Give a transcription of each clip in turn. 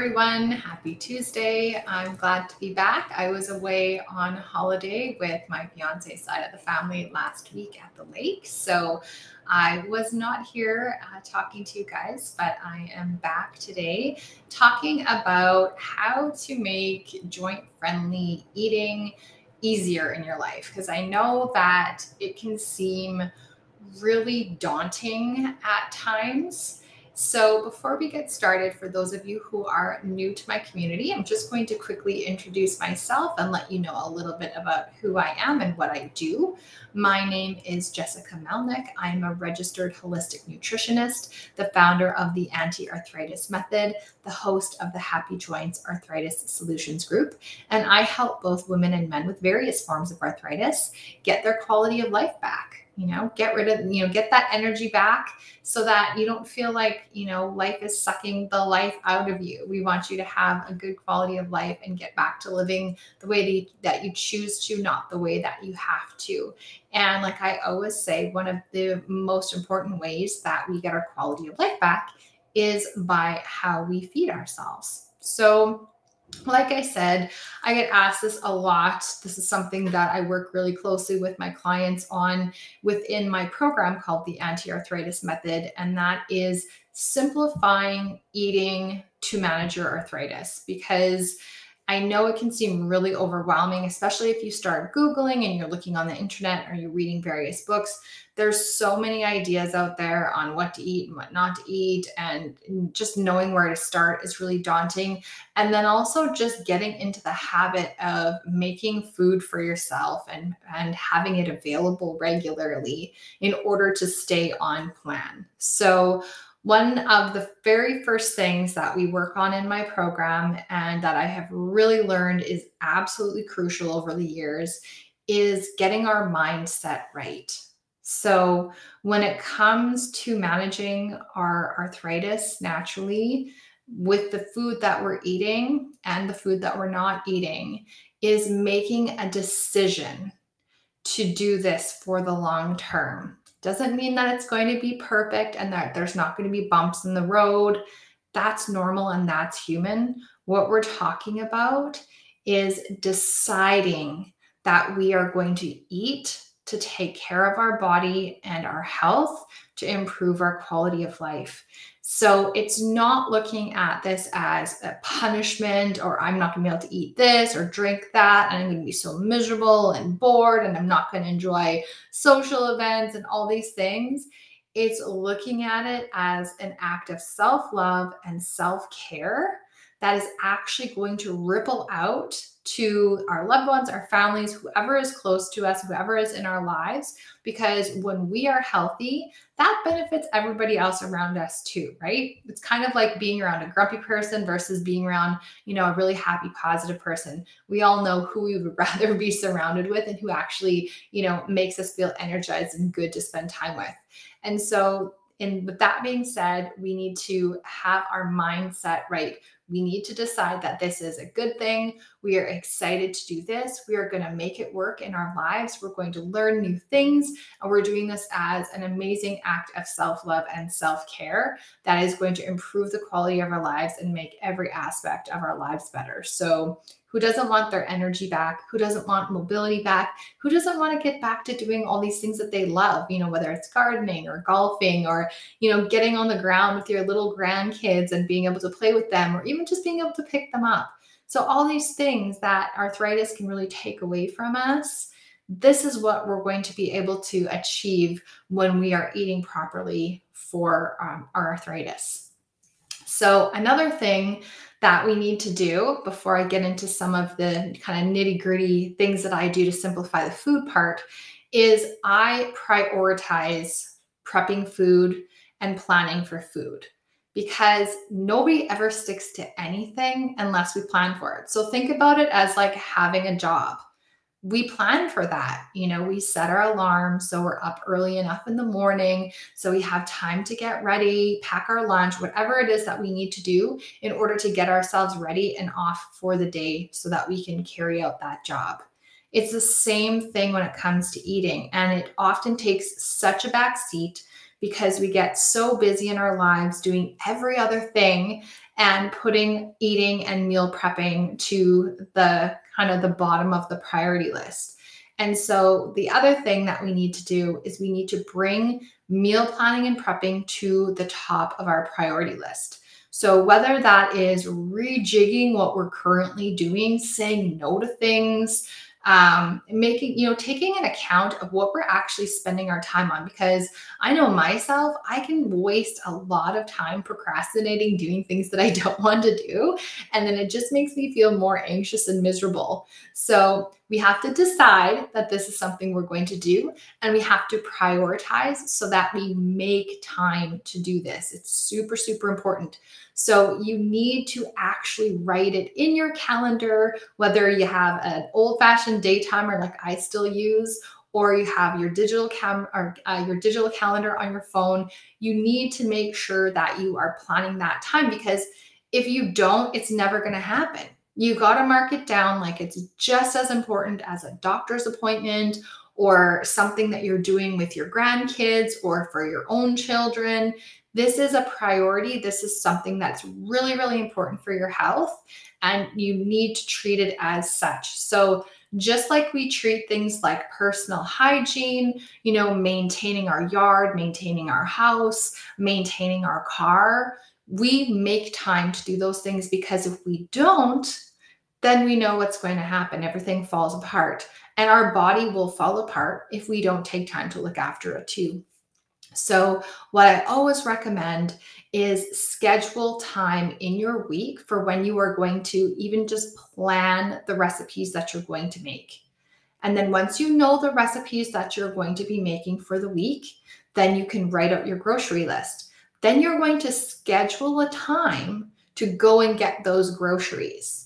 everyone. Happy Tuesday. I'm glad to be back. I was away on holiday with my fiance's side of the family last week at the lake. So I was not here talking to you guys, but I am back today talking about how to make joint-friendly eating easier in your life. Because I know that it can seem really daunting at times. So before we get started, for those of you who are new to my community, I'm just going to quickly introduce myself and let you know a little bit about who I am and what I do. My name is Jessica Melnick. I'm a registered holistic nutritionist, the founder of the Anti-Arthritis Method, the host of the Happy Joints Arthritis Solutions Group, and I help both women and men with various forms of arthritis get their quality of life back. Get rid of, get that energy back so that you don't feel like, life is sucking the life out of you. We want you to have a good quality of life and get back to living the way that you choose to, not the way that you have to. And like I always say, one of the most important ways that we get our quality of life back is by how we feed ourselves. So like I said, I get asked this a lot. This is something that I work really closely with my clients on within my program called the Anti-Arthritis Method, and that is simplifying eating to manage your arthritis, because I know it can seem really overwhelming, especially if you start Googling and you're looking on the internet or you're reading various books. There's so many ideas out there on what to eat and what not to eat, and just knowing where to start is really daunting. And then also just getting into the habit of making food for yourself and having it available regularly in order to stay on plan. So one of the very first things that we work on in my program, and that I have really learned is absolutely crucial over the years, is getting our mindset right. So when it comes to managing our arthritis naturally, with the food that we're eating and the food that we're not eating, is making a decision to do this for the long term. Doesn't mean that it's going to be perfect and that there's not going to be bumps in the road. That's normal and that's human. What we're talking about is deciding that we are going to eat to take care of our body and our health to improve our quality of life. So it's not looking at this as a punishment, or I'm not going to be able to eat this or drink that, and I'm going to be so miserable and bored, and I'm not going to enjoy social events and all these things. It's looking at it as an act of self-love and self-care that is actually going to ripple out to our loved ones, our families, whoever is close to us, whoever is in our lives, because when we are healthy, that benefits everybody else around us too, right? It's kind of like being around a grumpy person versus being around, a really happy, positive person. We all know who we would rather be surrounded with and who actually, makes us feel energized and good to spend time with. And so, with that being said, we need to have our mindset right. We need to decide that this is a good thing. We are excited to do this. We are going to make it work in our lives. We're going to learn new things. And we're doing this as an amazing act of self-love and self-care that is going to improve the quality of our lives and make every aspect of our lives better. So who doesn't want their energy back? Who doesn't want mobility back? Who doesn't want to get back to doing all these things that they love, whether it's gardening or golfing or, getting on the ground with your little grandkids and being able to play with them, or even just being able to pick them up. So all these things that arthritis can really take away from us, this is what we're going to be able to achieve when we are eating properly for our arthritis. So another thing that we need to do before I get into some of the kind of nitty-gritty things that I do to simplify the food part is I prioritize prepping food and planning for food, because nobody ever sticks to anything unless we plan for it. So think about it as like having a job. We plan for that. We set our alarm so we're up early enough in the morning so we have time to get ready, pack our lunch, whatever it is that we need to do in order to get ourselves ready and off for the day so that we can carry out that job. It's the same thing when it comes to eating, and it often takes such a back seat because we get so busy in our lives doing every other thing and putting eating and meal prepping to the kind of the bottom of the priority list. And so the other thing that we need to do is we need to bring meal planning and prepping to the top of our priority list. So whether that is rejigging what we're currently doing, saying no to things, making, taking an account of what we're actually spending our time on. Because I know myself, I can waste a lot of time procrastinating, doing things that I don't want to do. And then it just makes me feel more anxious and miserable. So we have to decide that this is something we're going to do, and we have to prioritize so that we make time to do this. It's super, super important. So you need to actually write it in your calendar, whether you have an old-fashioned day timer like I still use, or you have your digital your digital calendar on your phone. You need to make sure that you are planning that time, because if you don't, it's never going to happen. You got to mark it down like it's just as important as a doctor's appointment or something that you're doing with your grandkids or for your own children. This is a priority. This is something that's really, really important for your health, and you need to treat it as such. So just like we treat things like personal hygiene, maintaining our yard, maintaining our house, maintaining our car, we make time to do those things, because if we don't, then we know what's going to happen. Everything falls apart, and our body will fall apart if we don't take time to look after it too. So what I always recommend is schedule time in your week for when you are going to even just plan the recipes that you're going to make. And then once you know the recipes that you're going to be making for the week, then you can write out your grocery list. Then you're going to schedule a time to go and get those groceries.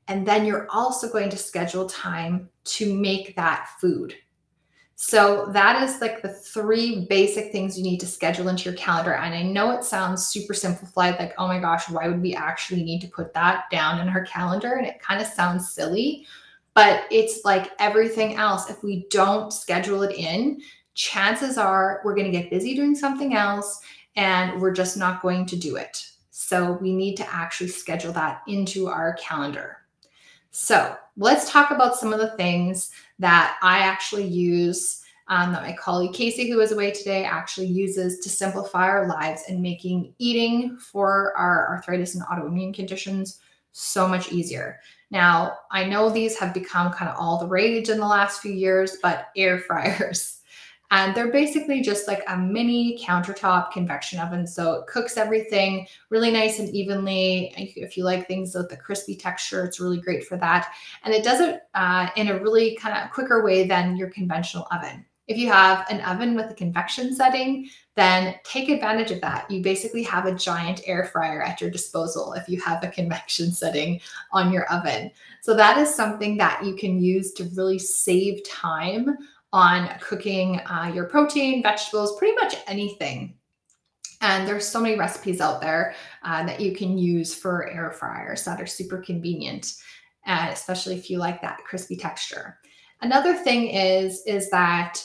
And then you're also going to schedule time to make that food. So that is like the 3 basic things you need to schedule into your calendar. And I know it sounds super simplified, like, oh my gosh, why would we actually need to put that down in our calendar? And it kind of sounds silly, but it's like everything else. If we don't schedule it in, chances are we're going to get busy doing something else and we're just not going to do it. So we need to actually schedule that into our calendar. So let's talk about some of the things that I actually use, that my colleague Casey, who is away today, actually uses to simplify our lives and making eating for our arthritis and autoimmune conditions so much easier. Now, I know these have become kind of all the rage in the last few years, but air fryers. And they're basically just like a mini countertop convection oven. So it cooks everything really nice and evenly. If you like things with the crispy texture, it's really great for that. And it does it in a really kind of quicker way than your conventional oven. If you have an oven with a convection setting, then take advantage of that. You basically have a giant air fryer at your disposal if you have a convection setting on your oven. So that is something that you can use to really save time on cooking your protein, vegetables, pretty much anything. And there's so many recipes out there that you can use for air fryers that are super convenient, especially if you like that crispy texture. Another thing is that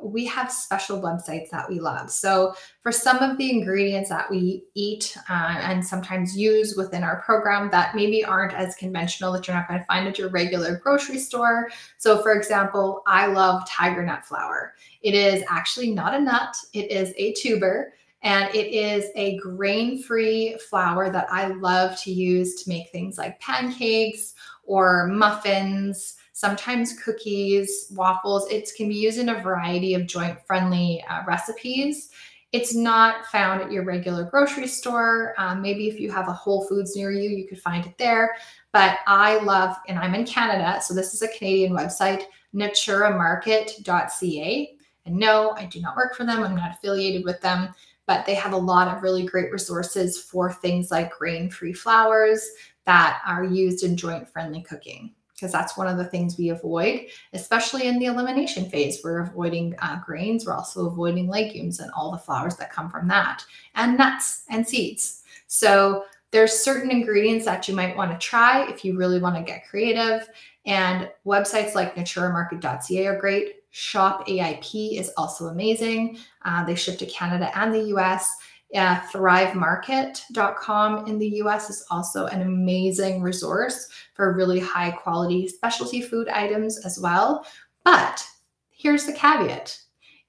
we have special websites that we love. So for some of the ingredients that we eat and sometimes use within our program that maybe aren't as conventional, that you're not going to find at your regular grocery store. So for example, I love tiger nut flour. It is actually not a nut, it is a tuber. And it is a grain-free flour that I love to use to make things like pancakes or muffins, sometimes cookies, waffles. It can be used in a variety of joint-friendly recipes. It's not found at your regular grocery store. Maybe if you have a Whole Foods near you, you could find it there. But I love, and I'm in Canada, so this is a Canadian website, naturamarket.ca. And no, I do not work for them. I'm not affiliated with them, but they have a lot of really great resources for things like grain-free flours that are used in joint-friendly cooking, because that's one of the things we avoid, especially in the elimination phase. We're avoiding grains. We're also avoiding legumes and all the flours that come from that, and nuts and seeds. So there's certain ingredients that you might want to try if you really want to get creative. And websites like naturamarket.ca are great. Shop AIP is also amazing. They ship to Canada and the US. thrivemarket.com in the US is also an amazing resource for really high quality specialty food items as well. But here's the caveat.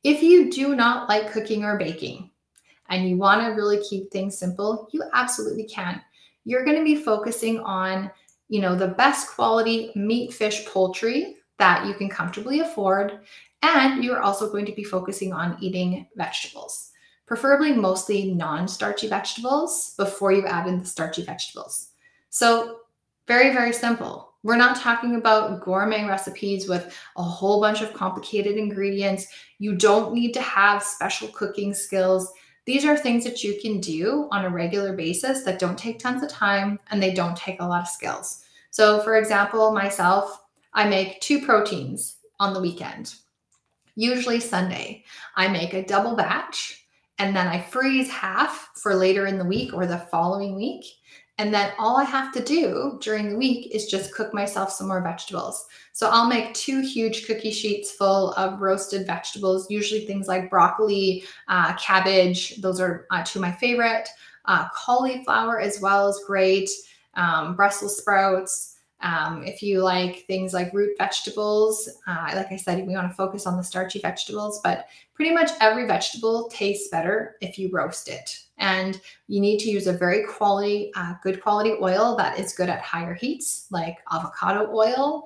If you do not like cooking or baking and you want to really keep things simple, you absolutely can. You're going to be focusing on, the best quality meat, fish, poultry that you can comfortably afford. And you're also going to be focusing on eating vegetables, preferably mostly non-starchy vegetables before you add in the starchy vegetables. So very, very simple. We're not talking about gourmet recipes with a whole bunch of complicated ingredients. You don't need to have special cooking skills. These are things that you can do on a regular basis that don't take tons of time and they don't take a lot of skills. So for example, myself, I make 2 proteins on the weekend. Usually Sunday, I make a double batch and then I freeze half for later in the week or the following week. And then all I have to do during the week is just cook myself some more vegetables. So I'll make 2 huge cookie sheets full of roasted vegetables, usually things like broccoli, cabbage. Those are 2 of my favorite. Cauliflower as well is great. Brussels sprouts. If you like things like root vegetables, like I said, we want to focus on the starchy vegetables, but pretty much every vegetable tastes better if you roast it. And you need to use a very good quality oil that is good at higher heats, like avocado oil.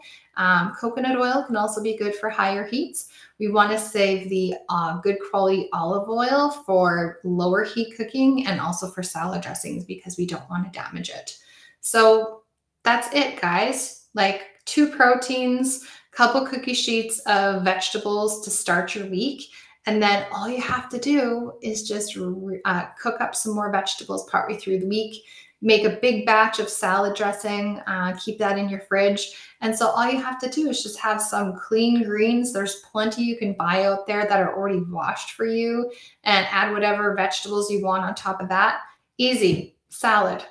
Coconut oil can also be good for higher heats. We want to save the good quality olive oil for lower heat cooking and also for salad dressings because we don't want to damage it. So that's it, guys. Like 2 proteins, couple cookie sheets of vegetables to start your week. And then all you have to do is just cook up some more vegetables partway through the week. Make a big batch of salad dressing, keep that in your fridge. And so all you have to do is just have some clean greens. There's plenty you can buy out there that are already washed for you, and add whatever vegetables you want on top of that. Easy salad.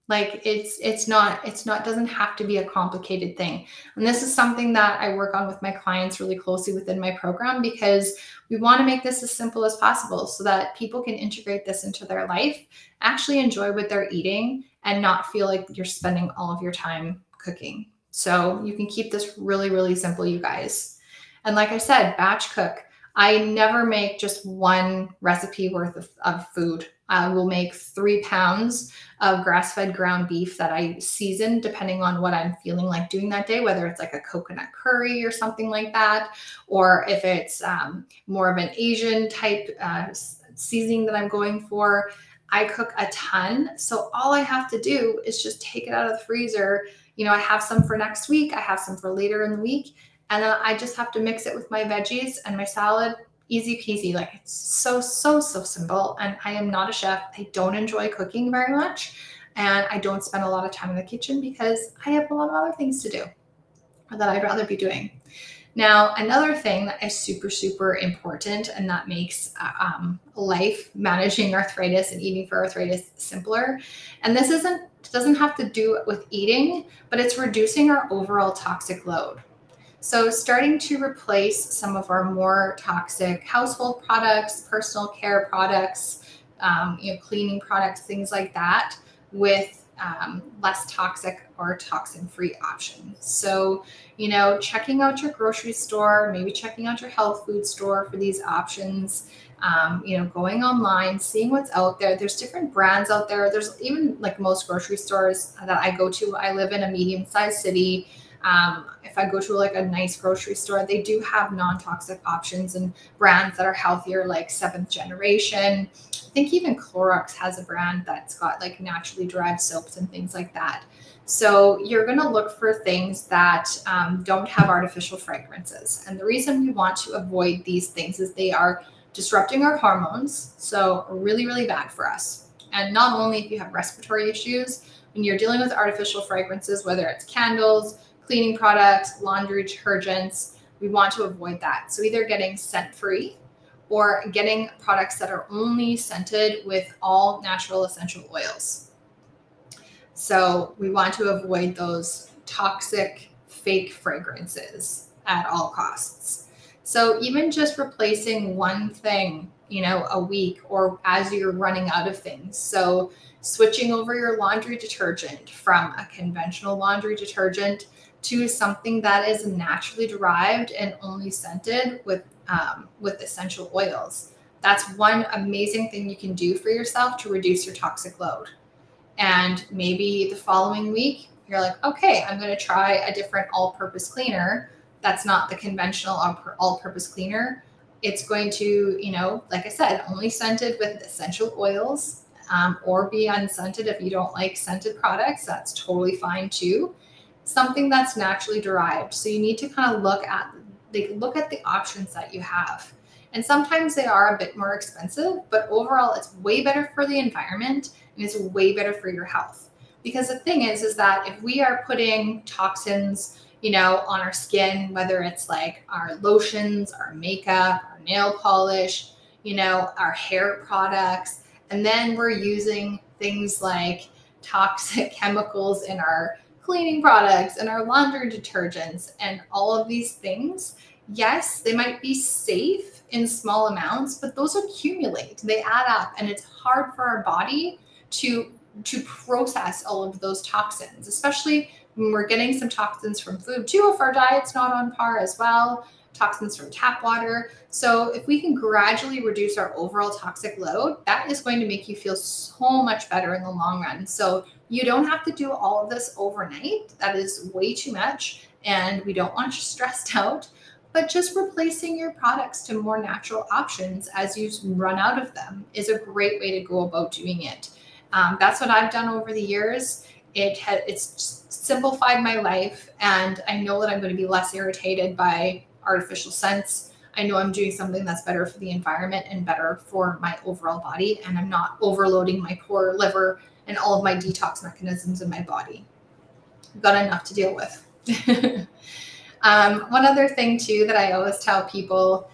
Like it's not doesn't have to be a complicated thing. And this is something that I work on with my clients really closely within my program, because we want to make this as simple as possible so that people can integrate this into their life, actually enjoy what they're eating, and not feel like you're spending all of your time cooking. So you can keep this really, really simple, you guys. And like I said, batch cook. I never make just 1 recipe worth of food. I will make 3 pounds of grass-fed ground beef that I season depending on what I'm feeling like doing that day, whether it's like a coconut curry or something like that, or if it's more of an Asian type seasoning that I'm going for. I cook a ton. So all I have to do is just take it out of the freezer. I have some for next week. I have some for later in the week. And then I just have to mix it with my veggies and my salad. Easy peasy. Like, it's so simple. And I am not a chef. I don't enjoy cooking very much. And I don't spend a lot of time in the kitchen because I have a lot of other things to do that I'd rather be doing. Now, another thing that is super, super important and that makes life managing arthritis and eating for arthritis simpler. And this doesn't have to do with eating, but it's reducing our overall toxic load. So starting to replace some of our more toxic household products, personal care products, cleaning products, things like that, with less toxic or toxin-free options. So, checking out your grocery store, maybe checking out your health food store for these options, going online, seeing what's out there. There's different brands out there. There's even, like, most grocery stores that I go to. I live in a medium-sized city. If I go to like a nice grocery store, they do have non-toxic options and brands that are healthier, like 7th Generation. I think even Clorox has a brand that's got like naturally derived soaps and things like that. So you're going to look for things that don't have artificial fragrances. And the reason we want to avoid these things is they are disrupting our hormones. So really, really bad for us. And not only if you have respiratory issues, when you're dealing with artificial fragrances, whether it's candles, cleaning products, laundry detergents, we want to avoid that. So either getting scent-free or getting products that are only scented with all natural essential oils. So we want to avoid those toxic fake fragrances at all costs. So even just replacing one thing a week, or as you're running out of things. So switching over your laundry detergent from a conventional laundry detergent to something that is naturally derived and only scented with essential oils. That's one amazing thing you can do for yourself to reduce your toxic load. And maybe the following week, you're like, okay, I'm going to try a different all-purpose cleaner. That's not the conventional all-purpose cleaner. It's going to, like I said, only scented with essential oils, or be unscented if you don't like scented products. That's totally fine too. Something that's naturally derived. So you need to kind of look at the options that you have. And sometimes they are a bit more expensive, but overall it's way better for the environment and it's way better for your health. Because the thing is that if we are putting toxins, on our skin, whether it's like our lotions, our makeup, our nail polish, our hair products, and then we're using things like toxic chemicals in our cleaning products and our laundry detergents and all of these things, yes, they might be safe in small amounts, but those accumulate, they add up, and it's hard for our body to process all of those toxins, especially when we're getting some toxins from food too, if our diet's not on par as well, toxins from tap water. So if we can gradually reduce our overall toxic load, that is going to make you feel so much better in the long run. So you don't have to do all of this overnight. That is way too much, and we don't want you stressed out. But just replacing your products to more natural options as you run out of them is a great way to go about doing it. That's what I've done over the years. It's simplified my life, and I know that I'm going to be less irritated by artificial scents. I know I'm doing something that's better for the environment and better for my overall body, and I'm not overloading my poor liver and all of my detox mechanisms in my body. I've got enough to deal with. One other thing too that I always tell people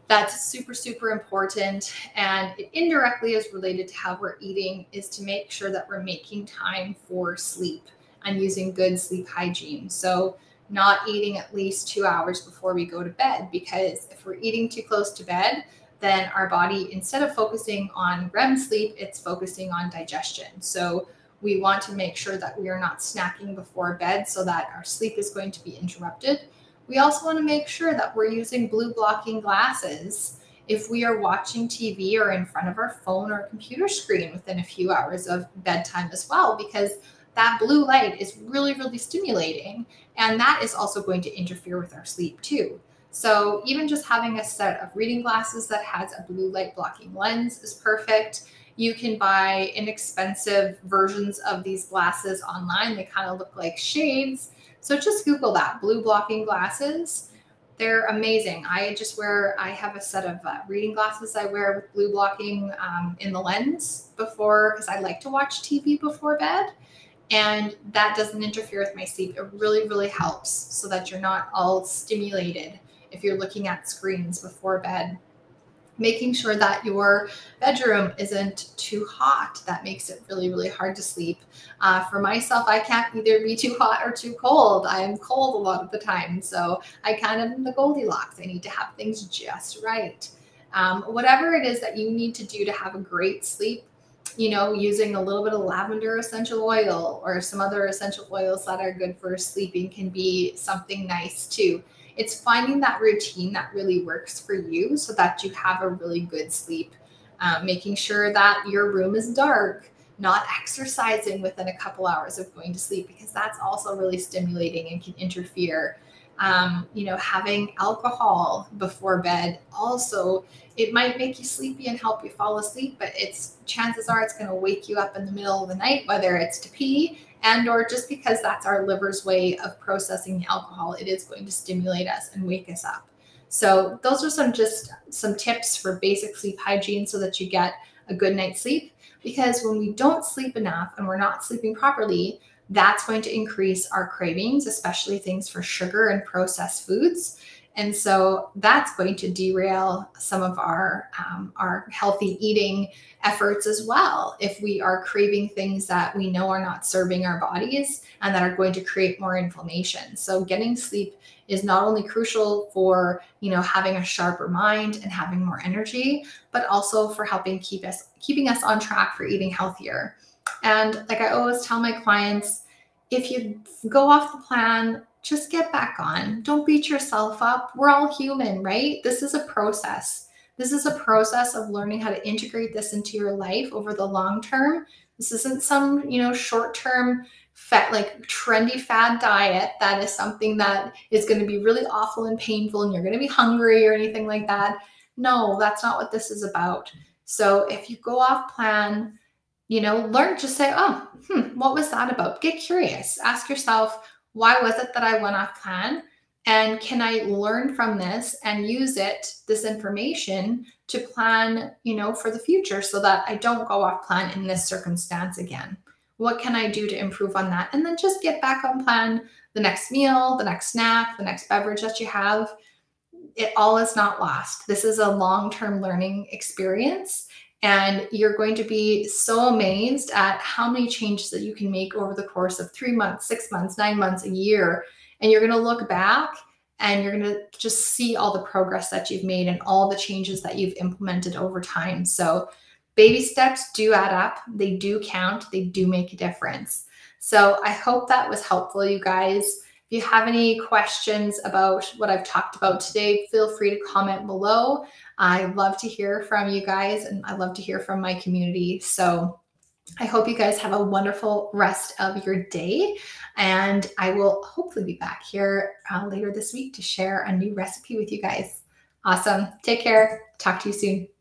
that's super, super important, and it indirectly is related to how we're eating, is to make sure that we're making time for sleep and using good sleep hygiene. So not eating at least 2 hours before we go to bed, because if we're eating too close to bed, then our body, instead of focusing on REM sleep, it's focusing on digestion. So we want to make sure that we are not snacking before bed so that our sleep is going to be interrupted. We also want to make sure that we're using blue blocking glasses if we are watching TV or in front of our phone or computer screen within a few hours of bedtime as well, because that blue light is really, really stimulating, and that is also going to interfere with our sleep too. So even just having a set of reading glasses that has a blue light blocking lens is perfect. You can buy inexpensive versions of these glasses online. They kind of look like shades. So just Google that, blue blocking glasses. They're amazing. I have a set of reading glasses I wear with blue blocking in the lens because I like to watch TV before bed. And that doesn't interfere with my sleep. It really, really helps so that you're not all stimulated if you're looking at screens before bed. Making sure that your bedroom isn't too hot. That makes it really, really hard to sleep. For myself, I can't either be too hot or too cold. I am cold a lot of the time. So I kind of am the Goldilocks. I need to have things just right. Whatever it is that you need to do to have a great sleep, using a little bit of lavender essential oil or some other essential oils that are good for sleeping can be something nice too. It's finding that routine that really works for you so that you have a really good sleep. Making sure that your room is dark, not exercising within a couple hours of going to sleep, because that's also really stimulating and can interfere. Having alcohol before bed also, it might make you sleepy and help you fall asleep, but chances are it's going to wake you up in the middle of the night, whether it's to pee or just because that's our liver's way of processing the alcohol. It is going to stimulate us and wake us up. So those are some tips for basic sleep hygiene so that you get a good night's sleep, because when we don't sleep enough and we're not sleeping properly, that's going to increase our cravings, especially things for sugar and processed foods. And so that's going to derail some of our healthy eating efforts as well. If we are craving things that we know are not serving our bodies and that are going to create more inflammation. So getting sleep is not only crucial for, having a sharper mind and having more energy, but also for helping keeping us on track for eating healthier. And like I always tell my clients, if you go off the plan, just get back on. Don't beat yourself up. We're all human, right? This is a process. This is a process of learning how to integrate this into your life over the long term. This isn't some, short-term like trendy fad diet that is something that is going to be really awful and painful and you're going to be hungry or anything like that. No, that's not what this is about. So if you go off plan, learn, just say, oh, what was that about? Get curious. Ask yourself, why was it that I went off plan? And can I learn from this and use this information to plan, for the future so that I don't go off plan in this circumstance again? What can I do to improve on that? And then just get back on plan the next meal, the next snack, the next beverage that you have. It all is not lost. This is a long-term learning experience. And you're going to be so amazed at how many changes that you can make over the course of 3 months, 6 months, 9 months, a year. And you're going to look back and you're going to just see all the progress that you've made and all the changes that you've implemented over time. So baby steps do add up. They do count. They do make a difference. So I hope that was helpful, you guys. If you have any questions about what I've talked about today, feel free to comment below. I love to hear from you guys and I love to hear from my community. So I hope you guys have a wonderful rest of your day. And I will hopefully be back here later this week to share a new recipe with you guys. Awesome. Take care. Talk to you soon.